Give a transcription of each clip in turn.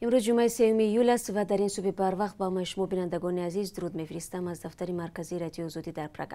امروز جمعه 3 ایول است و در این صبح بر وقت با شما بینندگان عزیز درود میفرستم از دفتر مرکزی رادیو آزادی در پراگ.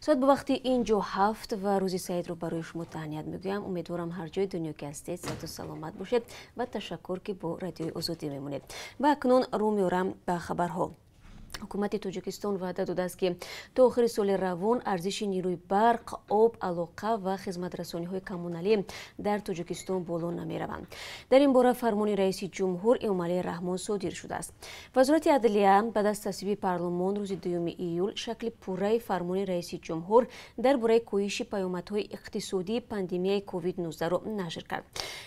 ساعت به وقت اینجا 7 و روزی سعید رو برای شما تهنیت میگویم. امیدوارم هر جای دنیا که هستید صحت و سلامت باشید و تشکر که با رادیو آزادی میمونید. و اکنون رو میارم به خبرها. حکومت تاجیکستان وعده داده است که تا آخر سال روان ارزش نیروی برق، آب، علاقه و خدمات رسانی‌های کمونالی در تاجیکستان بالا نمی‌روند. در این باره فرمان رئیس جمهور امالی رحمان صادر شده است. وزارت عدلیه بعد از تصویب پارلمان روز 2 ایول شکل پوره فرمان رئیس جمهور درباره کاهش پیامدهای اقتصادی پاندمی کووید 19 را نشر کرد.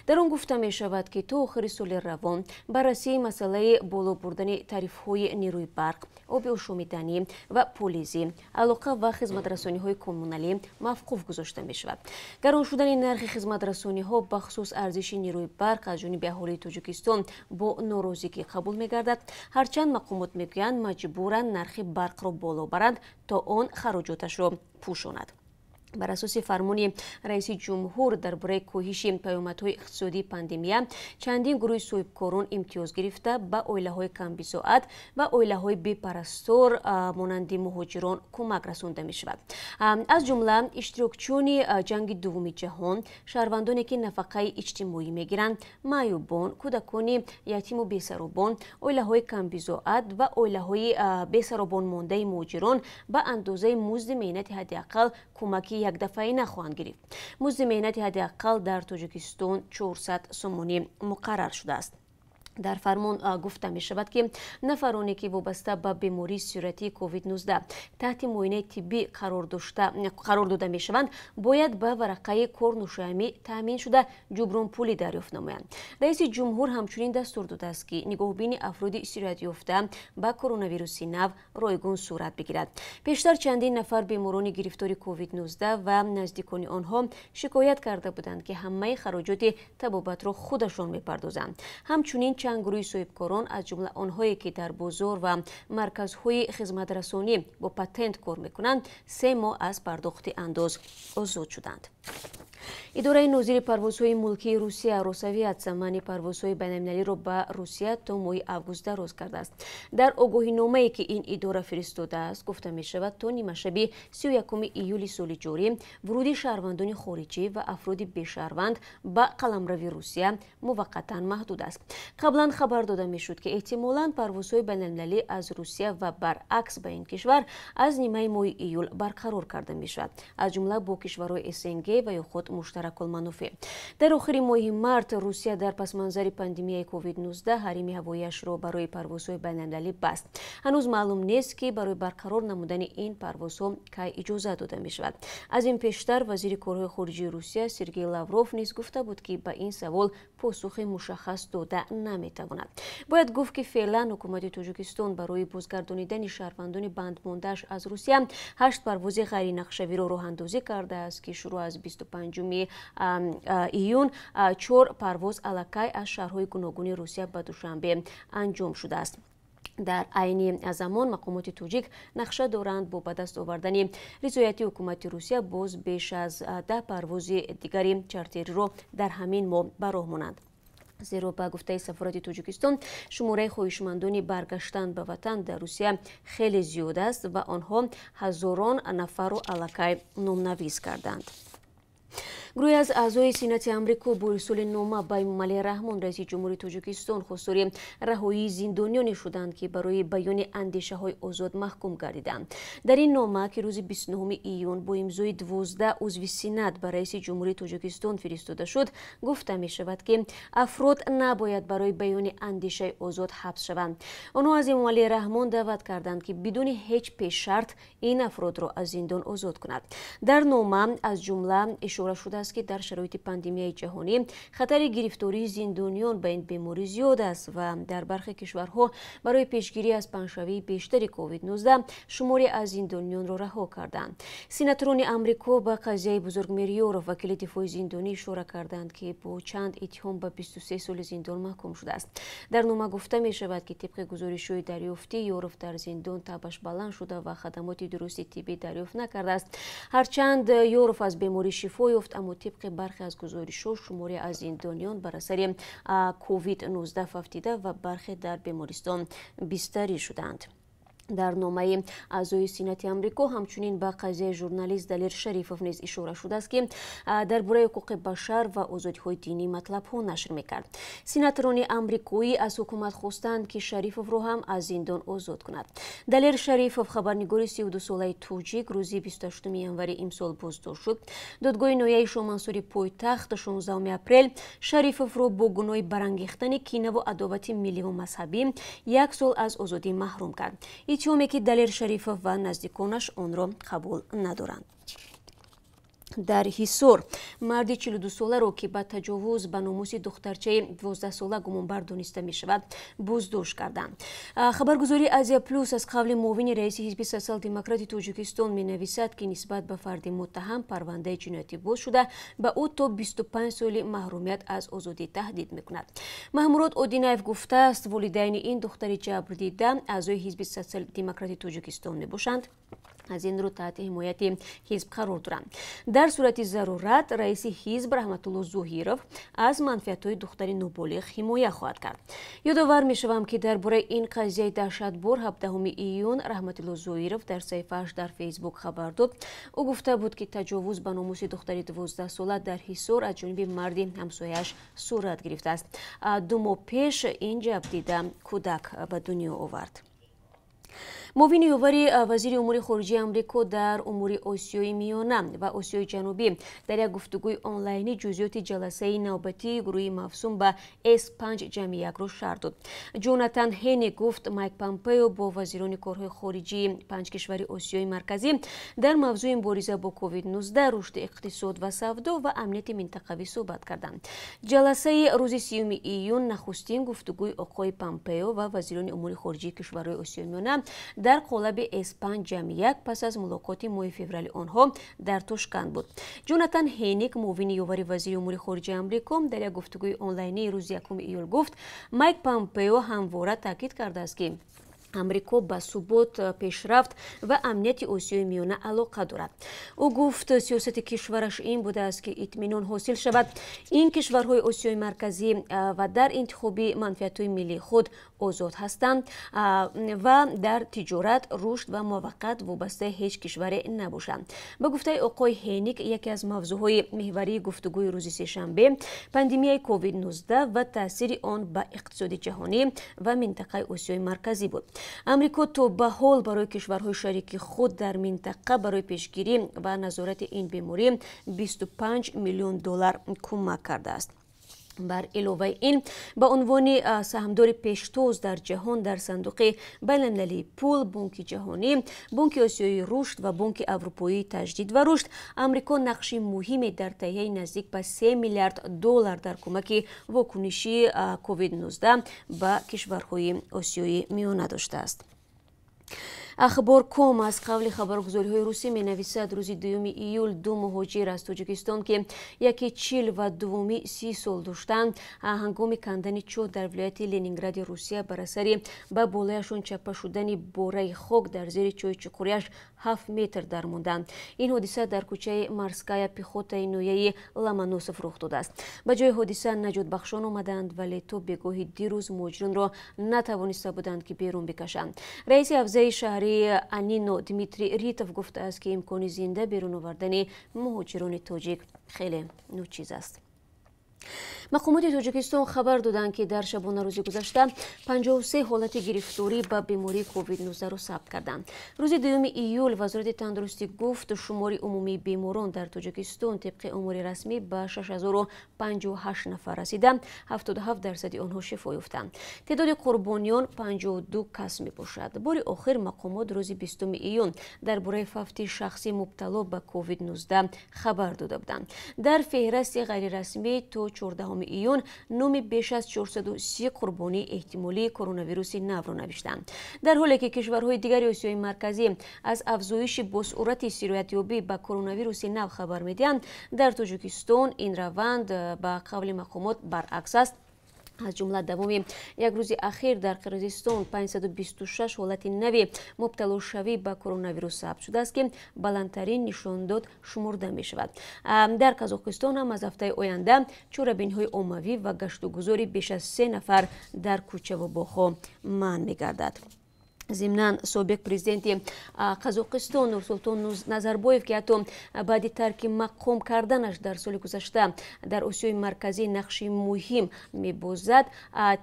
در آن گفته می‌شود که تا آخر سال روان بررسی مسئله بالا بردن تعرفه‌های نیروی برق، آب آشامیدنی و پلیسی، علاقه و خدمات رسانی‌های کمونالی موقوف گذاشته می‌شود. گران شدن نرخ خدمات رسانی‌ها بخصوص ارزش نیروی برق از جانب اهالی تاجیکستان با ناراضگی قبول می‌گردد. هرچند مقامات می‌گویند مجبورند نرخ برق را بالا برند تا آن خراجاتش را پوشاند. بر اساس فرمان رئیس جمهور درباره کاهش پیامدهای اقتصادی پاندمی چندین گروه صاحبکاران امتیاز گرفته به عائله‌های کم بساعت و عائله‌های بی‌پرستار مانند مهاجران کمک رسانده می‌شود. از جمله اشتراکچیان جنگ دوم جهان، شهروندانی که نفقه اجتماعی می‌گیرند، معیوبان، کودکان یتیم و بی‌سروبان، عائله‌های کم بساعت و عائله‌های بی‌سروبان مانده مهاجران به اندازه مزد معینت حداقل کمکی یک دفعه نخواهند گرفت. مزد معینت حداقل در تاجیکستان 400 سومانی مقرر شده است. در فرمان گفته می شود که نفرانی که وابسته به بیماری صورتی کووید 19 تحت معاینه طبی قرار داده می شوند باید به ورقه کارنشینی تامین شده جبران پولی دریافت نمایند. رئیس جمهور همچنین دستور داده است که نگاهبین افراد صورت یافته به کرونا ویروس نو رایگان صورت بگیرد. پیشتر چندین نفر بیماران گرفتار کووید 19 و نزدیکان آنها شکایت کرده بودند که همه خراجات طبابت را خودشان میپردازند. همچنین چند گروه صاحبکاران از جمله آنهایی که در بازار و مرکزهای خدمات رسانی با پتنت کار میکنند 3 ماه از پرداخت انداز آزاد شدند. اداره نظیر پروازهای ملکی روسیه راسویت زمان پروازهای بین‌المللی را به روسیه تا ماه آگوست دراز کرده است. در آگاهینامه‌ای که این اداره فرستاده است گفته می شود تا نیمه شب 31 ایول سال جاری ورود شهروندان خارجی و افراد بی‌شهروند به قلمرو روسیه موقتا محدود است. قبلا خبر داده می شد که احتمالاً پروازهای بین‌المللی از روسیه و برعکس به این کشور از نیمه ماه ایول برقرار کرده می شود، از جمله با کشورهای اسنگ و یا خود مشترک المنافع. در آخر ماه مارت روسیه در پس منظر پاندمی کووید 19 حریم هوایی‌اش را برای پروازهای بین‌المللی بست. هنوز معلوم نیست که برای برقرار نمودن این پروازها کی اجازه داده می شود. از این پیشتر وزیر کارهای خارجه روسیه سرگئی لاوروف نیز گفته بود که به این سوال پاسخ مشخص داده نمی تواند. باید گفت که فعلا حکومت تاجیکستان برای بازگردانیدن شهروندان بندمانده‌اش از روسیه 8 پرواز غیر نقشه‌ای را راه‌اندازی کرده است که شروع از 25 ایون 4 پرواز الکی از شهرهای گوناگون روسیه به دوشنبه انجام شده است. در عین زمان مقامات تاجیک نقشه دارند با به دست آوردن رضایت حکومت روسیه باز بیش از 10 پرواز دیگری چارتری را در همین ماه به راه مانند. زیرا به گفته سفارت تاجیکستان شماره خواهشمندان برگشتن به وطن در روسیه خیلی زیاد است و آنها هزاران نفر را الکی نامنویس کردند. گروهی از اعضای سنت آمریکا با ارسال نامه به امالی رحمان رئیس جمهور تاجیکستان خواستار رهایی زندانیانی شدند که برای بیان اندیشه‌های آزاد محکوم گردیدند. در این نامه که روز 29 ایون با امضای 12 عضو سنت به رئیس جمهور تاجیکستان فرستاده شد گفته می شود که افراد نباید برای بیان اندیشه آزاد حبس شوند. آنها از امالی رحمان دعوت کردند که بدون هیچ پیش شرط این افراد را از زندان آزاد کند. در نامه از جمله اشاره شده است که در شرایط پاندمی جهانی خطر گرفتاری زندانیان به این بیماری زیاد است و در برخی کشورها برای پیشگیری از پنجشنبه بیشتر کووید 19 شماری از زندانیان را رها کردند. سناتوران آمریکا به قضیه بزرگمیریو و وکیل دفاع زندانی اشاره کردند که با چند اتهام به 23 سال زندان محکوم شده است. در نامه گفته می شود که طبق گزارش‌های دریافتی یورف در زندان تبش بلند شده و خدمات درستی طبی دریافت نکرده است. هرچند یورف از بیماری شفا یافت اما طبق برخی از گزارش‌ها شماری از زندانیان بر اثر کووید 19 فوتیده و برخی در بیمارستان بستری شدند. در نامه اعضای سنت آمریکا همچنین به قضیه ژورنالیست دلیر شریفوف نیز اشاره شده است که درباره حقوق بشر و آزادی‌های دینی مطلب‌ها نشر می‌کرد. سناتوران آمریکایی از حکومت خواستند که شریفوف را هم از زندان آزاد کند. دلیر شریفوف خبرنگار 32 ساله توجیک روزی 28 январи امسال بازداشت شد. دادگاه نهایی شاهمنصوری پایتخت 16 اپریل شریفوف را با گناه برانگیختن کینه و عداوت ملی و مذهبی 1 سال از آزادی محروم کرد. اتهامی که دلیر شریفوف و نزدیکانش آن را قبول ندارند. در حصار مردی 42 ساله را که با تجاوز به ناموس دخترچه 12 ساله گمانبر دانسته می شود بازداشت کردند. خبرگزاری آزیا پلوس از قول معاون رئیس حزب سوسیال دموکرات تاجیکستان می نویسد که نسبت به فرد متهم پرونده جنایتی باز شده به او تا 25 سال محرومیت از آزادی تهدید می کند. محمود اودینایف گفته است والدین این دختر جبر دیده اعضای حزب سوسیال دموکرات تاجیکستان می باشند. از این رو تحت حمایت حزب قرار دارند. در صورت ضرورت رئیس حزب رحمت الله زوهیروف از منفعت‌های دختر نوبالغ حمایت خواهد کرد. یادآور می‌شوم که درباره این قضیه دهشتبار 17 ایون رحمت الله زوهیروف در صفحه‌اش در فیسبوک خبر داد. او گفته بود که تجاوز به ناموس دختر 12 ساله در حصار از جانب مردی همسایه‌اش صورت گرفته است. 2 ماه پیش این جبر دیده کودک به دنیا آورد. معاون یاوری وزیر امور خارجه آمریکا در امور آسیای میانه و آسیای جنوبی در یک گفتگوی آنلاینی جزئیات جلسه نوبتی گروه مفصوم به S5 جمع 1 را شرح داد. جوناتان هینی گفت مایک پامپئو با وزیران کارهای خارجی 5 کشور آسیای مرکزی در موضوع مبارزه با کووید 19 رشد اقتصاد و سودا و امنیت منطقوی صحبت کردند. جلسه روز 30 ایون نخستین گفتگوی آقای پامپئو و وزیران امور خارجه کشورهای آسیای میانه در قالب S5 جمع 1 پس از ملاقات ماه فوریه آنها در تاشکند بود. جوناتان هینیک معاون یاور وزیر امور خارجه آمریکا در یک گفتگوی آنلاینی روز 1 ایول گفت مایک پامپئو همواره تاکید کرده است که آمریکا به ثبات پیشرفت و امنیت آسیای میانه علاقه دارد. او گفت سیاست کشورش این بوده است که اطمینان حاصل شود این کشورهای آسیای مرکزی و در انتخاب منفعت‌های ملی خود آزاد هستند و در تجارت رشد و موقت وابسته هیچ کشور نباشند. به گفته آقای هینیک یکی از موضوعهای محوری گفتگوی روز سه‌شنبه پاندمی کووید 19 و تاثیر آن به اقتصاد جهانی و منطقه آسیای مرکزی بود. آمریکا تا به حال برای کشورهای شریک خود در منطقه برای پیشگیری و نظارت این بیماری 25 میلیون دلار کمک کرده است. بر علاوه این به عنوان سهامدار پیشتاز در جهان در صندوق بین‌المللی پول، بانک جهانی، بانک آسیایی رشد و بانک اروپایی تجدید و رشد آمریکا نقش مهمی در تهیه نزدیک به 3 میلیارد دلار در کمک واکنشی کووید 19 به کشورهای آسیای میانه داشته است. اخبار کوم از قول خبرگزاری‌های روسی می‌نویسد روز 2 ایول 2 مهاجر از تاجیکستان که یکی 40 و دومی 30 سال داشتند هنگام کندن چاه در ولایت لنینگراد روسیه بر اثر به بالایشان چپه شدن باره خاک در زیر چاه چقوریش 7 متر در موندند. این حادثه در کوچه مارسکایا پیخوتای نویه لامانوسوف رخ داده است. به جای حادثه نجات بخشان آمدند ولی تا بگاهی دیروز مهاجران را نتوانسته بودند که بیرون بکشند. رئیس افزای شهری انینو دمیتری ریتوف گفته است که امکان زنده بیرون آوردن مهاجران تاجیک خیلی ناچیز است. مقامات تاجیکستان خبر دادند که در شبانه روز گذشته 53 حالت گرفتاری به بیماری کووید 19 را ثبت کردند. روز 2 ایول وزارت تندرستی گفت شمار عمومی بیماران در تاجیکستان طبق آمار رسمی به 6058 نفر رسیده، 77% آنها شفا یافتند. تعداد قربانیان 52 کس می باشد. بار آخر مقامات روز 20 ایون درباره فوت شخصی مبتلا به کووید 19 خبر داده بودند. در فهرست غیر رسمی تا 14 ایون نام بیش از 430 قربانی احتمالی کرونا ویروس نو را نوشتند. در حالی که کشورهای دیگر آسیای مرکزی از افزایش بسرعت سرایت یابی به کرونا ویروس نو خبر میدهند، در تاجیکستان این روند به قول مقامات برعکس است از جمله دوام یک روز اخیر در قرقیزستان 526 حالت نوی مبتلا شوی به کرونا ویروس ثبت شده است که بلندترین نشانداد شمرده می شود. در قزاقستان هم از هفته آینده چوربین‌های عمومی و گشت و گذاری بیش از 3 نفر در کوچه و باغ‌ها منع می گردد. ضمناً سابق پرزیدنت قزاقستان نورسولطان نظربایف که حتی بعد ترک مقام کردنش در سال گذشته در آسیای مرکزی نقشی مهم می‌بازد،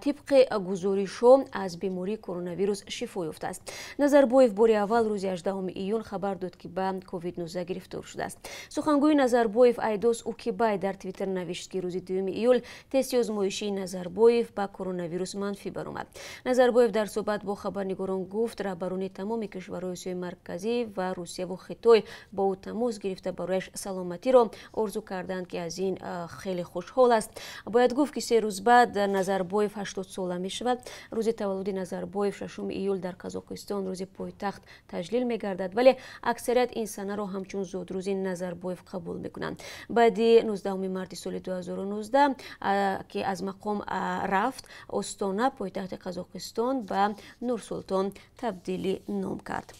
طبق گزارش‌ها از بیماری کرونا ویروس شفا یافته است. نظربایف بار اول روز 18 ایون خبر داد که به کووید 19 گرفتار شده است. سخنگوی نظربایف ایدوس اوکیبای در توییتر نوشت که روز 2 ایول تست آزمایشی نظربایف به کرونا ویروس منفی برآمد. نظربایف در صحبت با خبرنگاران گفت رهبران تمام کشورهای آسیای مرکزی و روسیه و خیتای با او تماس گرفته برایش سلامتی را آرزو کردند که از این خیلی خوشحال است. باید گفت که 3 روز بعد نظربایف 80 ساله می شود. روز تولد نظربایف 6 ایول در قزاقستان روز پایتخت تجلیل می گردد، ولی اکثریت این سنه را همچون زودروزی نظربایف قبول می کنند. بعد 19 مارس سال 2019 که از مقام رفت، استانه پایتخت قزاقستان به نورسولطان تبدیلی نام کرد.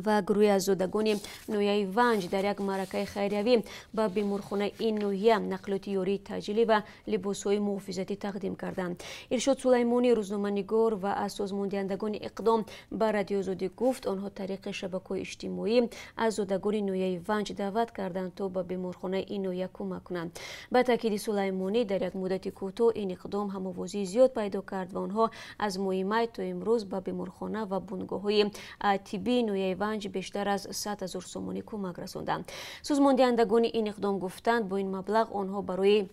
و گروه از زادگان نویه ونج در یک معرکه خیریوی به بیمارخانه این نویه نقلات یاری تجلی و لباسهای محافظتی تقدیم کردند. ارشاد سلیمانی روزنامه‌نگار و از سازماندهندگان اقدام به رادیو آزادی گفت آنها طریق شبکه‌های اجتماعی از زادگان نویه ونج دعوت کردند تا به بیمارخانه این نویه کمک کنند. به تاکید سلیمانی در یک مدت کوتاه این اقدام هم‌آوازی زیاد پیدا کرد و آنها از ماه تا امروز به بیمارخانه و بنگاه‌های طبی نویه ونج بیشتر از 100,000 سومانی کمک رساندند. سازماندهندگان این اقدام گفتند با این مبلغ آنها برای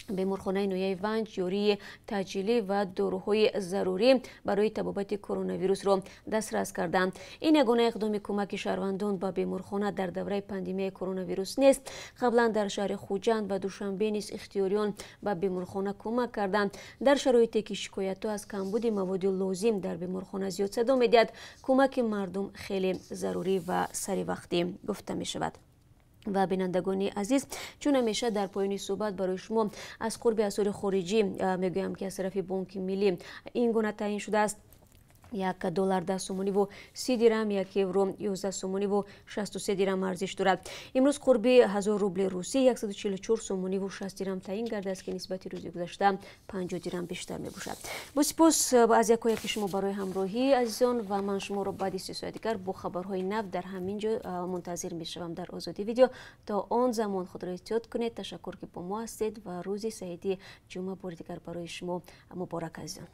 بیمارخانه نویه ونج یاری تجلی و داروهای ضروری برای تبابت کرونا ویروس را دسترس کردند. این یگانه اقدام کمک شهروندان به بیمارخانه در دوره پاندمی کرونا ویروس نیست. قبلا در شهر خوجند و دوشنبه نیز اختیاریان به بیمارخانه کمک کردند. در شرایطی که شکایت‌ها از کمبود مواد لازم در بیمارخانه زیاد صدا می‌دهد، کمک مردم خیلی ضروری و سری وقتی گفته می شود. و بینندگان عزیز، چون همیشه در پایان صحبت برای شما از قرب اسعار خارجی میگویم که از طرف بانک ملی این گونه تعیین شده است: $1 10 سومانی و 30 درهم، 1 یورو 11 سومانی و 63 درهم ارزش دارد. امروز قرب 1000 روبل روسی 144 سومانی و 60 درهم تعیین گردیده است که نسبت روز گذشته 50 درهم بیشتر می باشد. با سپاس از یکایک شما برای همراهی عزیزان و من شما را بعد 30 ساعت دیگر با خبرهای نو در همین جا منتظر می شوم در آزادی ویدیو. تا آن زمان خود را احتیاط کنید. تشکر که با ما هستید و روز سعیدی جمعه بار دیگر برای شما مبارک عزیزان.